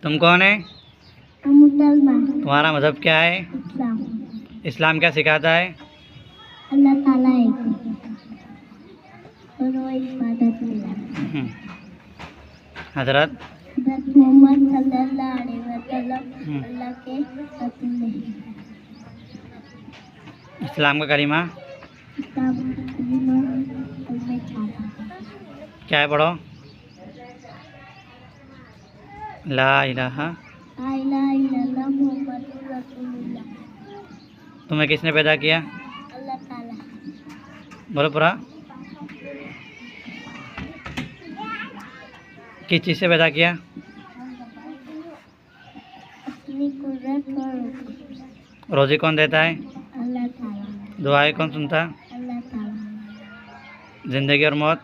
तुम कौन है? मुसलमान। तुम्हारा मज़हब क्या है? इस्लाम। इस्लाम क्या सिखाता है? अल्लाह ताला एक है और वो इबादत में हजरत मोहम्मद सल्लल्लाहु अलैहि वसल्लम अल्लाह के रसूल हैं। इस्लाम का करीमा इस्लाम का कलीमा कलमे छाड़ा। क्या है? पढ़ो। ला इलाहा ला इलाहा इल्लल्लाह मुहम्मदुर रसूलुल्लाह। तुम्हें किसने पैदा किया? अल्लाह ताला। बोलो पूरा। किस चीज़ से पैदा किया? अपनी कुदरत और हुक्म। रोज़ी कौन देता है? अल्लाह ताला। दुआएं कौन सुनता? अल्लाह ताला। ज़िंदगी और मौत